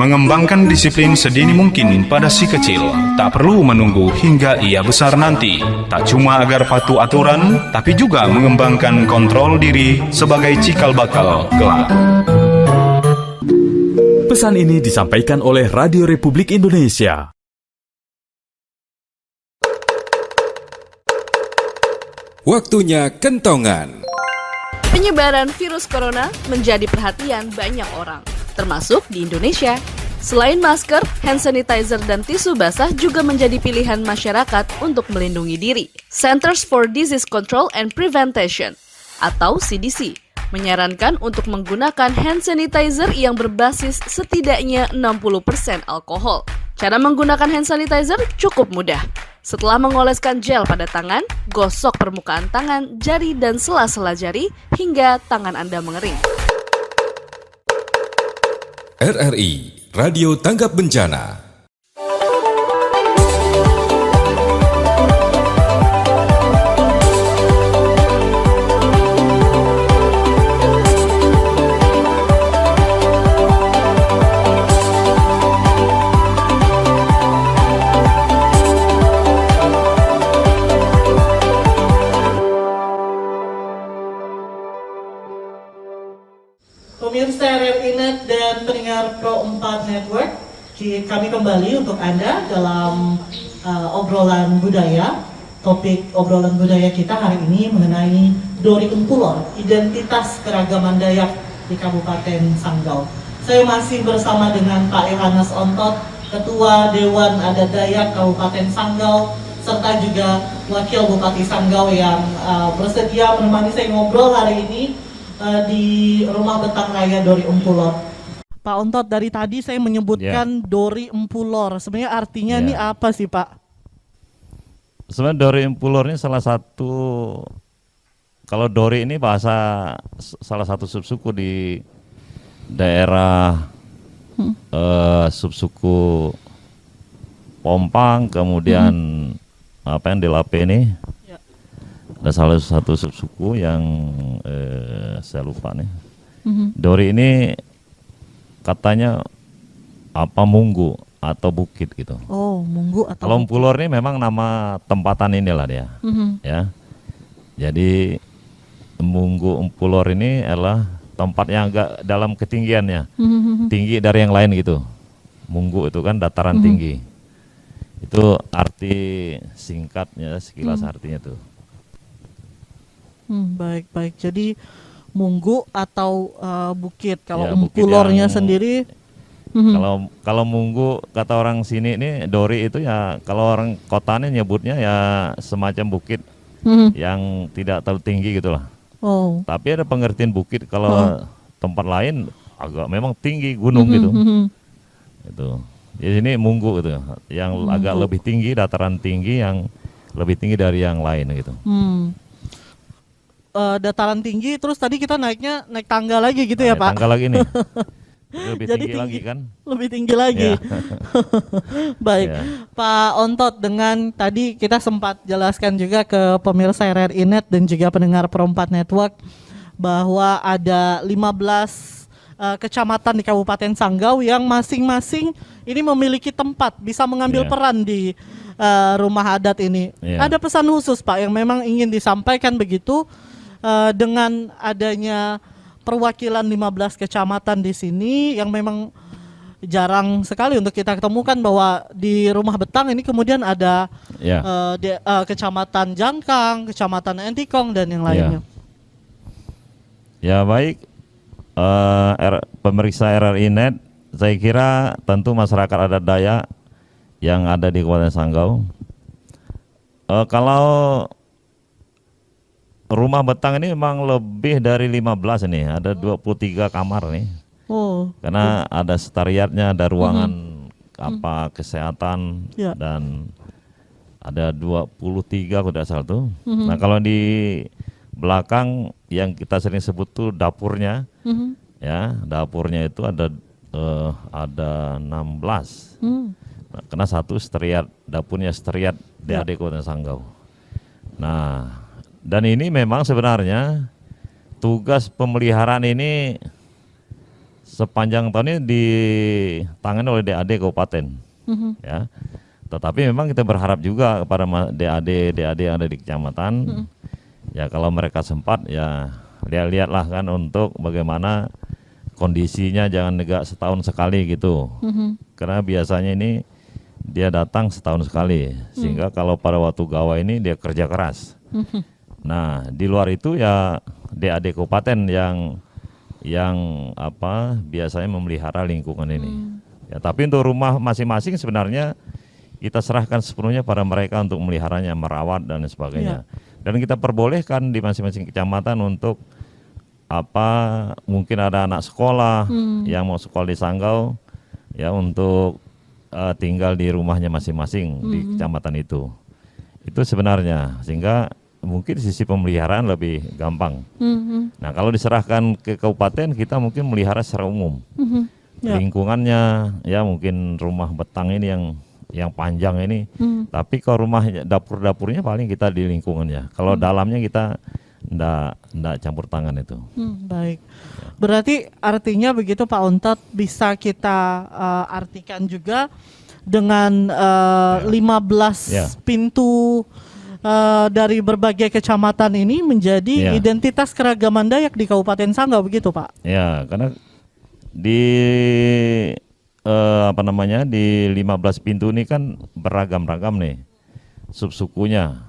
mengembangkan disiplin sedini mungkin pada si kecil. Tak perlu menunggu hingga ia besar nanti. Tak cuma agar patuh aturan, tapi juga mengembangkan kontrol diri sebagai cikal bakal kelak. Pesan ini disampaikan oleh Radio Republik Indonesia. Waktunya kentongan. Penyebaran virus corona menjadi perhatian banyak orang, termasuk di Indonesia. Selain masker, hand sanitizer dan tisu basah juga menjadi pilihan masyarakat untuk melindungi diri. Centers for Disease Control and Prevention atau CDC menyarankan untuk menggunakan hand sanitizer yang berbasis setidaknya 60% alkohol. Cara menggunakan hand sanitizer cukup mudah. Setelah mengoleskan gel pada tangan, gosok permukaan tangan, jari, dan sela-sela jari hingga tangan Anda mengering. RRI, Radio Tanggap Bencana. Pemirsa RRI.net dan pendengar Pro 4 Network, kami kembali untuk Anda dalam obrolan budaya. Topik obrolan budaya kita hari ini mengenai Dori Empulor, identitas keragaman Dayak di Kabupaten Sanggau. Saya masih bersama dengan Pak Yohanes Ontot, Ketua Dewan Adat Dayak Kabupaten Sanggau, serta juga Wakil Bupati Sanggau yang bersedia menemani saya ngobrol hari ini di Rumah Betang Raya Dori Empulor. Pak Ontot, dari tadi saya menyebutkan Dori Empulor. Sebenarnya artinya ini apa sih, Pak? Sebenarnya Dori Empulor ini salah satu, kalau Dori ini bahasa salah satu subsuku di daerah subsuku Pompang, kemudian apa yang di Lape ini. Ada salah satu subsuku yang saya lupa nih. Dori ini katanya apa Munggu atau bukit gitu. Oh, Munggu atau kalau Empulor ini memang nama tempatan inilah dia. Ya. Jadi Munggu Empulor ini adalah tempat yang agak dalam ketinggiannya. Tinggi dari yang lain gitu. Munggu itu kan dataran tinggi. Itu arti singkatnya, sekilas artinya tuh. Baik. Jadi Munggu atau bukit. Kalau Empulornya sendiri, kalau Munggu kata orang sini ini Dori itu ya, kalau orang kotanya nyebutnya ya semacam bukit yang tidak terlalu tinggi gitulah. Tapi ada pengertian bukit kalau tempat lain agak memang tinggi gunung gitu. Itu. Di sini Munggu itu yang agak lebih tinggi, dataran tinggi yang lebih tinggi dari yang lain gitu. Dataran tinggi, terus tadi kita naik tangga lagi gitu ya Pak? Tangga lagi nih. Lebih tinggi lagi kan? Lebih tinggi lagi. Baik, Pak Ontot, dengan tadi kita sempat jelaskan juga ke pemirsa RRI.net dan juga pendengar Pro 4 Network bahwa ada 15 kecamatan di Kabupaten Sanggau yang masing-masing ini memiliki tempat bisa mengambil peran di rumah adat ini. Ada pesan khusus Pak yang memang ingin disampaikan begitu dengan adanya perwakilan 15 kecamatan di sini yang memang jarang sekali untuk kita ketemukan, bahwa di Rumah Betang ini kemudian ada Kecamatan Jangkang, Kecamatan Entikong dan yang lainnya. Ya baik, pemeriksa RRI.net, saya kira tentu masyarakat adat Dayak yang ada di Kabupaten Sanggau. Kalau Rumah Betang ini memang lebih dari 15 ini, ada 23 kamar nih. Karena ada sekretariatnya, ada ruangan kesehatan dan ada 23 kalau tidak salah tuh. Nah, kalau di belakang yang kita sering sebut tuh dapurnya. Ya, dapurnya itu ada 16. Nah, karena satu sekretariat, dapurnya sekretariat DAD Kabupaten Sanggau. Nah, dan ini memang sebenarnya tugas pemeliharaan ini sepanjang tahun ini ditangani oleh DAD kabupaten, ya. Tetapi memang kita berharap juga kepada DAD yang ada di kecamatan, ya kalau mereka sempat ya lihatlah kan untuk bagaimana kondisinya, jangan negak setahun sekali gitu, karena biasanya ini dia datang setahun sekali, sehingga kalau pada waktu gawai ini dia kerja keras. Nah di luar itu ya DAD kabupaten yang biasanya memelihara lingkungan ini. Ya, tapi untuk rumah masing-masing sebenarnya kita serahkan sepenuhnya pada mereka untuk meliharanya, merawat dan sebagainya. Dan kita perbolehkan di masing-masing kecamatan untuk mungkin ada anak sekolah yang mau sekolah di Sanggau, ya untuk tinggal di rumahnya masing-masing di kecamatan itu. Itu sebenarnya, sehingga mungkin sisi pemeliharaan lebih gampang. Nah kalau diserahkan ke kabupaten, kita mungkin melihara secara umum. Lingkungannya, ya mungkin rumah betang ini yang panjang ini. Tapi kalau rumah dapur-dapurnya paling kita di lingkungannya. Kalau dalamnya kita ndak campur tangan itu. Baik. Berarti artinya begitu Pak Ontot, bisa kita artikan juga dengan 15 pintu dari berbagai kecamatan ini menjadi identitas keragaman Dayak di Kabupaten Sanggau, begitu Pak? Ya, karena di di 15 pintu ini kan beragam-ragam nih subsukunya,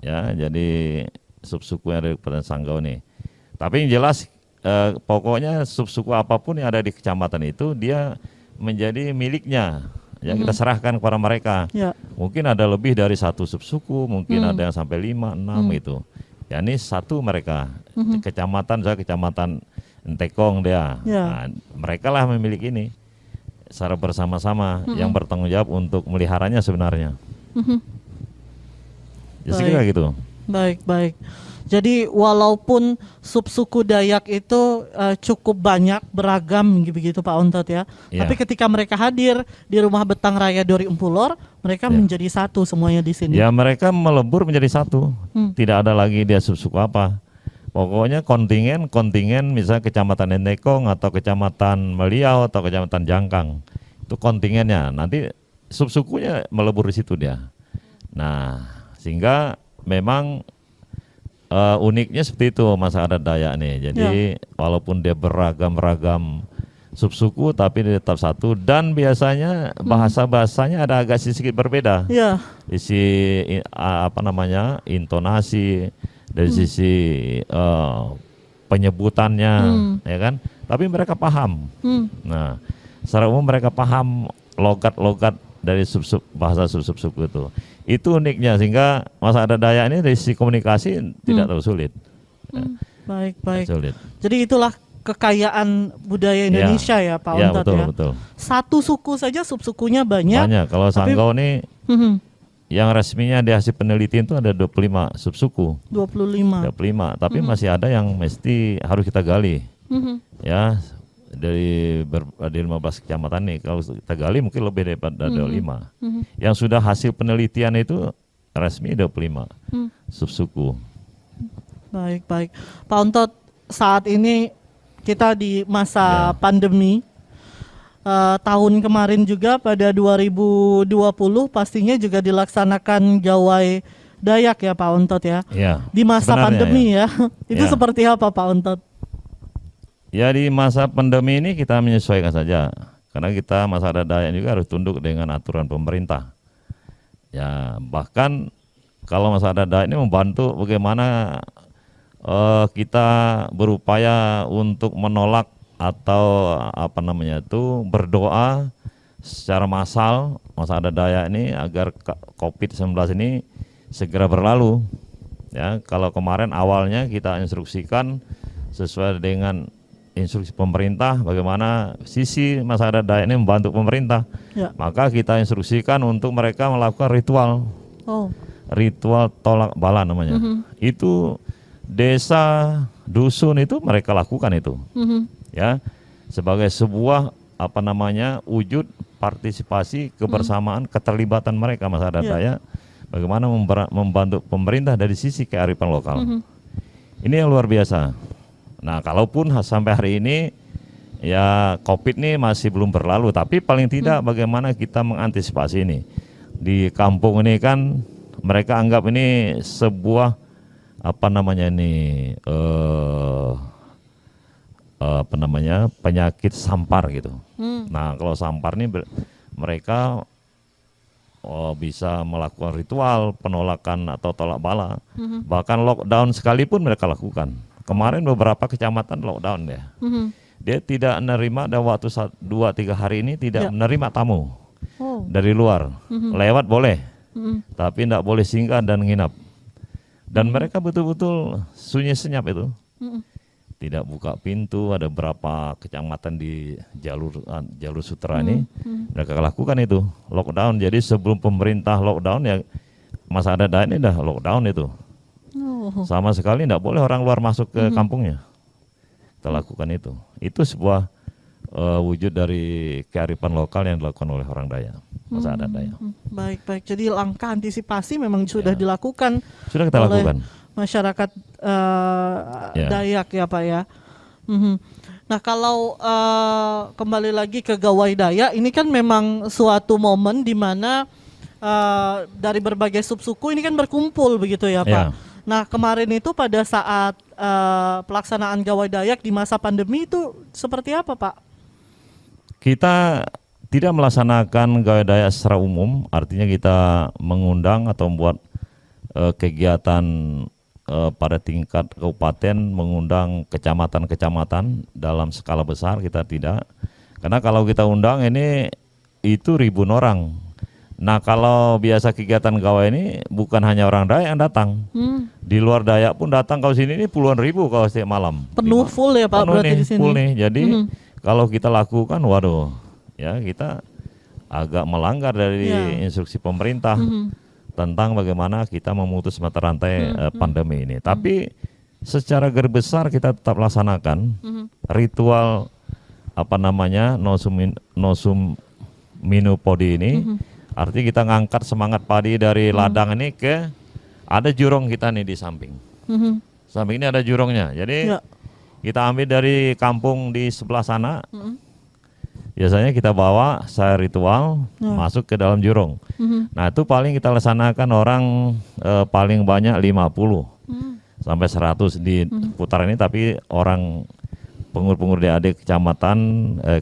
ya. Jadi subsuku yang ada di Kabupaten Sanggau nih. Tapi yang jelas pokoknya subsuku apapun yang ada di kecamatan itu dia menjadi miliknya. Ya kita serahkan kepada mereka. Mungkin ada lebih dari satu subsuku, mungkin ada yang sampai 5, 6 gitu. Ya ini satu mereka. Kecamatan Entekong dia. Nah, mereka lah memiliki ini secara bersama-sama yang bertanggung jawab untuk meliharanya sebenarnya. Ya sekira gitu. Baik. Jadi walaupun subsuku Dayak itu cukup banyak, beragam begitu Pak Ontot ya. Tapi ketika mereka hadir di Rumah Betang Raya Dori Empulor, mereka menjadi satu semuanya di sini. Ya mereka melebur menjadi satu. Tidak ada lagi dia subsuku apa. Pokoknya kontingen misalnya Kecamatan Entekong atau Kecamatan Meliau atau Kecamatan Jangkang. Itu kontingennya. Nanti subsukunya melebur di situ dia. Nah, sehingga memang uniknya seperti itu Mas adat Dayak nih. Jadi walaupun dia beragam-ragam subsuku tapi dia tetap satu, dan biasanya bahasanya ada agak sedikit berbeda. Sisi intonasi, dari sisi penyebutannya, ya kan? Tapi mereka paham. Nah, secara umum mereka paham logat-logat dari bahasa subsuku itu. Itu uniknya, sehingga Mas adat Dayak ini dari sisi komunikasi tidak terlalu sulit. Baik. Sulit. Jadi itulah kekayaan budaya Indonesia ya Pak Ontot ya. Betul. Satu suku saja subsukunya banyak. Kalau Sanggau ini yang resminya di hasil penelitian itu ada 25 subsuku. 25, tapi masih ada yang mesti harus kita gali. Ya, dari 15 kecamatan nih, kalau kita gali mungkin lebih daripada 25. Yang sudah hasil penelitian itu resmi 25 subsuku. Baik. Pak Ontot, saat ini kita di masa pandemi. Tahun kemarin juga pada 2020 pastinya juga dilaksanakan gawai Dayak ya Pak Ontot ya. Di masa pandemi ya. Itu seperti apa Pak Ontot? Ya di masa pandemi ini kita menyesuaikan saja, karena kita Mas adat Dayak juga harus tunduk dengan aturan pemerintah. Ya bahkan kalau Mas adat Dayak ini membantu bagaimana kita berupaya untuk menolak atau berdoa secara massal Mas adat Dayak ini agar COVID-19 ini segera berlalu. Ya, kalau kemarin awalnya kita instruksikan sesuai dengan instruksi pemerintah bagaimana sisi Mas adat Dayak ini membantu pemerintah. Maka kita instruksikan untuk mereka melakukan ritual tolak bala namanya. Itu desa, dusun itu mereka lakukan itu. Ya, sebagai sebuah wujud partisipasi kebersamaan, keterlibatan mereka Mas adat Dayak bagaimana membantu pemerintah dari sisi kearifan lokal. Ini yang luar biasa. Nah, kalaupun sampai hari ini ya COVID ini masih belum berlalu, tapi paling tidak bagaimana kita mengantisipasi ini. Di kampung ini kan mereka anggap ini sebuah penyakit sampar gitu. Nah kalau sampar ini mereka bisa melakukan ritual penolakan atau tolak bala, bahkan lockdown sekalipun mereka lakukan. Kemarin beberapa kecamatan lockdown ya. Dia tidak menerima, dan waktu 2-3 hari ini tidak menerima tamu dari luar. Lewat boleh, tapi tidak boleh singgah dan nginap. Dan mereka betul-betul sunyi senyap itu. Tidak buka pintu. Ada berapa kecamatan di jalur sutra ini mereka lakukan itu lockdown. Jadi sebelum pemerintah lockdown ya masa adat Dayak ini dah lockdown itu. Sama sekali tidak boleh orang luar masuk ke kampungnya. Kita lakukan itu. Itu sebuah wujud dari kearifan lokal yang dilakukan oleh orang Dayak, masa adat Dayak. Baik. Jadi langkah antisipasi memang sudah dilakukan. Sudah kita lakukan. Masyarakat Dayak ya Pak ya. Nah kalau kembali lagi ke Gawai Dayak, ini kan memang suatu momen di mana dari berbagai subsuku ini kan berkumpul begitu ya Pak. Nah kemarin itu pada saat pelaksanaan Gawai Dayak di masa pandemi itu seperti apa Pak? Kita tidak melaksanakan Gawai Dayak secara umum, artinya kita mengundang atau membuat kegiatan pada tingkat kabupaten, mengundang kecamatan-kecamatan dalam skala besar. Kita tidak, karena kalau kita undang ini itu ribuan orang. Nah kalau biasa kegiatan Gawai ini bukan hanya orang Dayak yang datang, di luar Dayak pun datang. Kalau sini ini puluhan ribu kalau setiap malam. Penuh full ya Pak, berarti di sini. Full nih. Jadi kalau kita lakukan, waduh, ya kita agak melanggar dari instruksi pemerintah tentang bagaimana kita memutus mata rantai pandemi ini. Tapi secara garis besar kita tetap laksanakan ritual nosum minupodi ini. Artinya kita ngangkat semangat padi dari ladang ini ke, ada jurong kita nih di samping. Samping ini ada jurongnya. Jadi kita ambil dari kampung di sebelah sana. Biasanya kita bawa saya ritual masuk ke dalam jurong. Nah itu paling kita laksanakan orang paling banyak 50 sampai 100 di putaran ini. Tapi orang pengur-pengur adik kecamatan,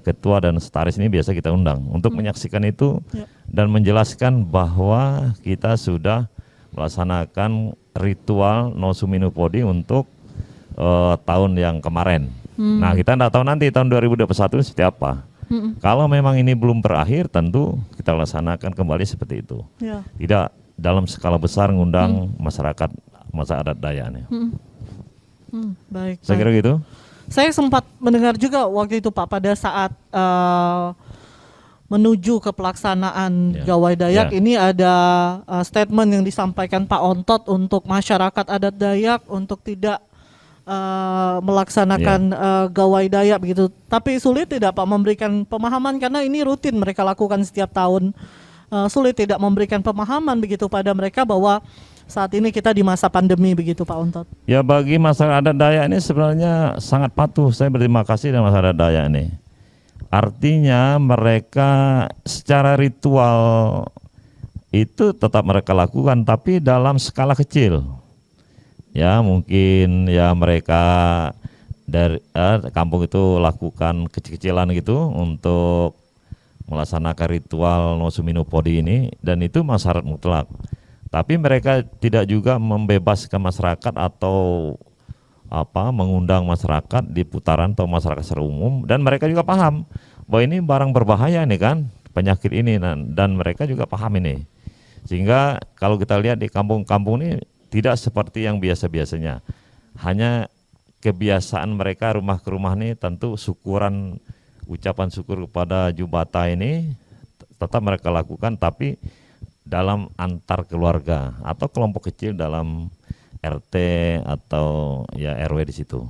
ketua dan sekretaris ini biasa kita undang untuk menyaksikan itu dan menjelaskan bahwa kita sudah melaksanakan ritual nosum minupodi untuk tahun yang kemarin. Nah kita tidak tahu nanti tahun 2021 seperti apa. Kalau memang ini belum berakhir, tentu kita laksanakan kembali seperti itu. Tidak dalam skala besar ngundang masyarakat masa adat Dayak. Baik. Saya kira gitu. Saya sempat mendengar juga waktu itu Pak, pada saat menuju ke pelaksanaan Gawai Dayak ini ada statement yang disampaikan Pak Ontot untuk masyarakat adat Dayak untuk tidak melaksanakan Gawai Dayak begitu. Tapi sulit tidak Pak memberikan pemahaman, karena ini rutin mereka lakukan setiap tahun. Sulit tidak memberikan pemahaman begitu pada mereka bahwa saat ini kita di masa pandemi begitu Pak Ontot. Ya bagi masyarakat adat Dayak ini sebenarnya sangat patuh. Saya berterima kasih dengan masyarakat Dayak ini. Artinya mereka secara ritual itu tetap mereka lakukan, tapi dalam skala kecil. Ya mungkin ya mereka dari kampung itu lakukan kecil-kecilan gitu untuk melaksanakan ritual nosum minupodi ini, dan itu syarat mutlak. Tapi mereka tidak juga membebaskan masyarakat atau mengundang masyarakat di putaran atau masyarakat secara umum, dan mereka juga paham bahwa ini barang berbahaya nih kan, penyakit ini, dan mereka juga paham ini. Sehingga kalau kita lihat di kampung-kampung ini tidak seperti yang biasa-biasanya. Hanya kebiasaan mereka rumah ke rumah ini tentu syukuran, ucapan syukur kepada Jubata ini tetap mereka lakukan, tapi dalam antar keluarga atau kelompok kecil dalam RT atau ya RW di situ.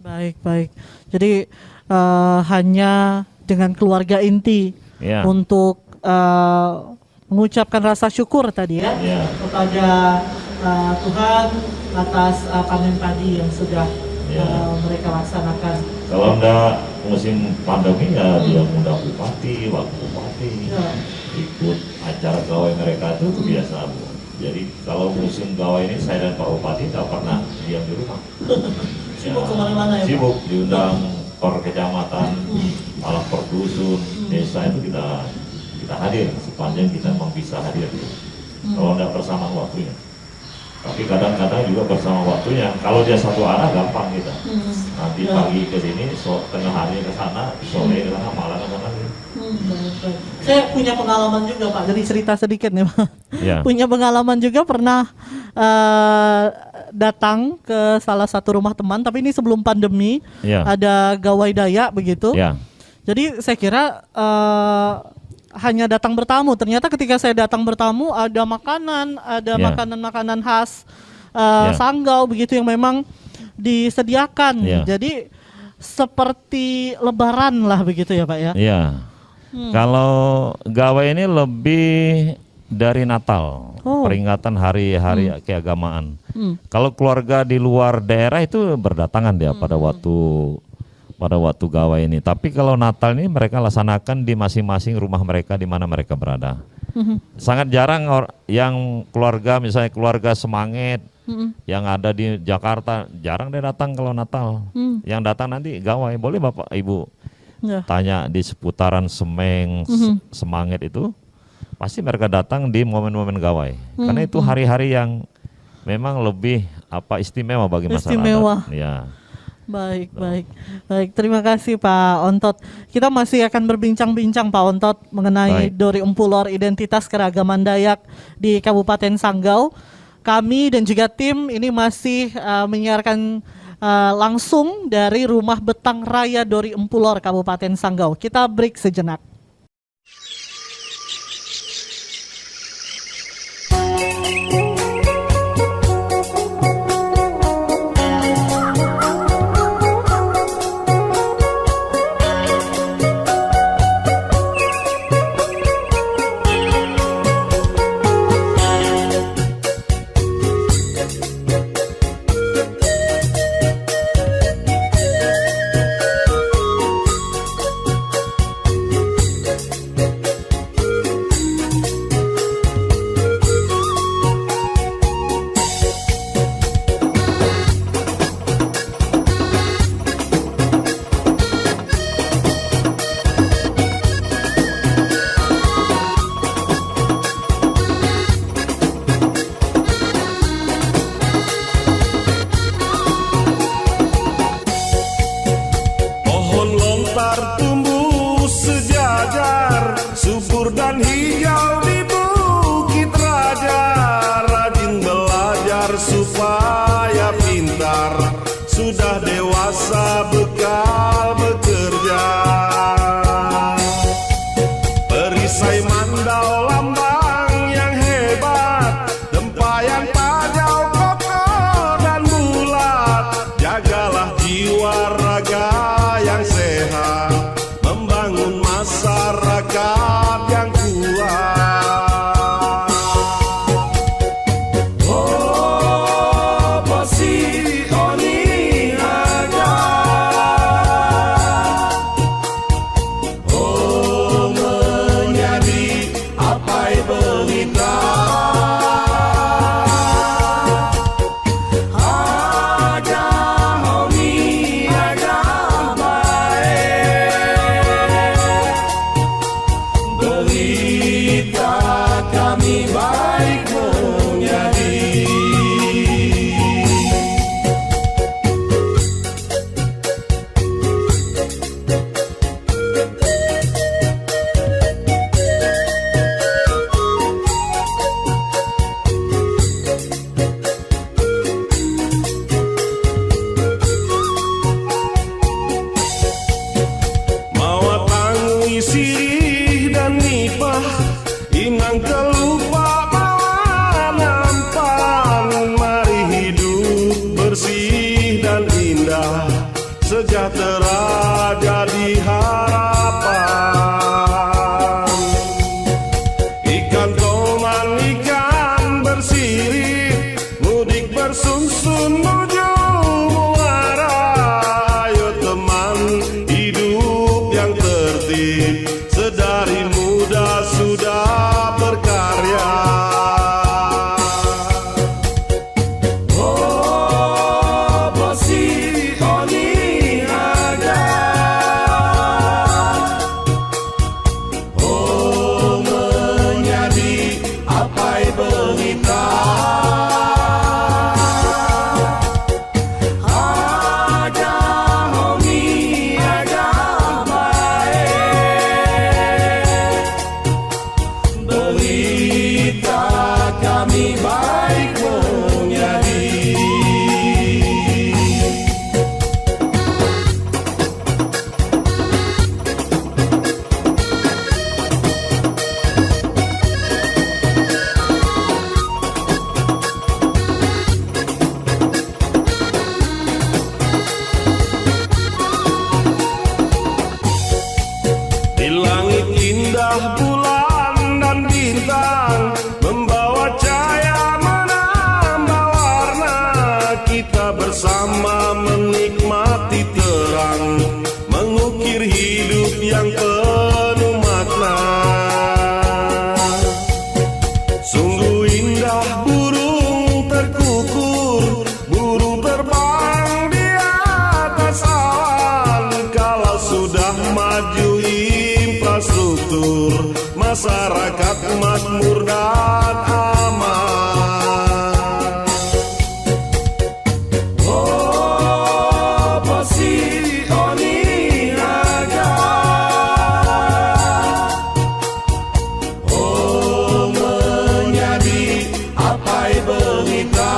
Baik. Jadi hanya dengan keluarga inti untuk mengucapkan rasa syukur tadi kepada Tuhan atas panen padi yang sudah Ya. mereka laksanakan. Kalau enggak musim pandemi ya dia undang bupati, wakil bupati, Ya. ikut acara gawai mereka itu biasa Bu. Jadi kalau musim gawai ini saya dan Pak Bupati nggak pernah diam di rumah. Sibuk kemana-mana ya Pak? Sibuk, diundang per kecamatan, malah per dusun, desa itu kita hadir sepanjang kita bisa hadir. Kalau enggak bersama waktunya. Tapi kadang-kadang juga bersama waktunya. Kalau dia satu arah gampang kita. Nanti pagi ke sini, tengah hari ke sana, sore ke sana, malam ke sana. Baik. Saya punya pengalaman juga Pak. Jadi cerita sedikit nih Pak. Ya. Punya pengalaman juga pernah datang ke salah satu rumah teman. Tapi ini sebelum pandemi. Ya. Ada gawai Dayak begitu. Ya. Jadi saya kira hanya datang bertamu. Ternyata ketika saya datang bertamu ada makanan, ada Ya. makanan-makanan khas Ya. Sanggau begitu yang memang disediakan. Ya. Jadi seperti Lebaran lah begitu ya Pak ya. Iya. Kalau gawai ini lebih dari Natal, peringatan hari-hari keagamaan. Kalau keluarga di luar daerah itu berdatangan dia pada waktu gawai ini. Tapi kalau Natal ini mereka laksanakan di masing-masing rumah mereka di mana mereka berada. Sangat jarang yang keluarga, misalnya keluarga Semangit yang ada di Jakarta, jarang dia datang kalau Natal. Yang datang nanti gawai. Boleh Bapak Ibu tanya di seputaran Semeng, Semangit itu, pasti mereka datang di momen-momen gawai. Karena itu hari-hari yang memang lebih istimewa bagi masyarakat. Istimewa. Ya. Baik. Terima kasih Pak Ontot. Kita masih akan berbincang-bincang Pak Ontot mengenai Dori Empulor Identitas Keragaman Dayak di Kabupaten Sanggau. Kami dan juga tim ini masih menyiarkan langsung dari Rumah Betang Raya Dori Empulor Kabupaten Sanggau. Kita break sejenak. Sun menuju muara maju infrastruktur, masyarakat makmur dan aman. Oposisi Niaga, oh menjadi apa berita.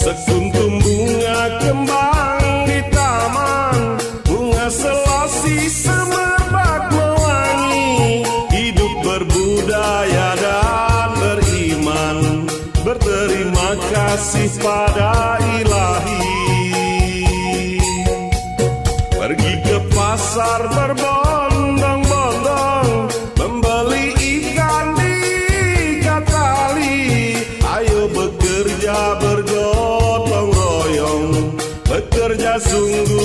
Sekuntum bunga kembang di taman, bunga selasi semerbak mewangi. Hidup berbudaya dan beriman, berterima kasih pada Ilahi. Pergi ke pasar berbondong-bondong, membeli ikan di ikat tali. Ayo bekerja bergotong royong, bekerja sungguh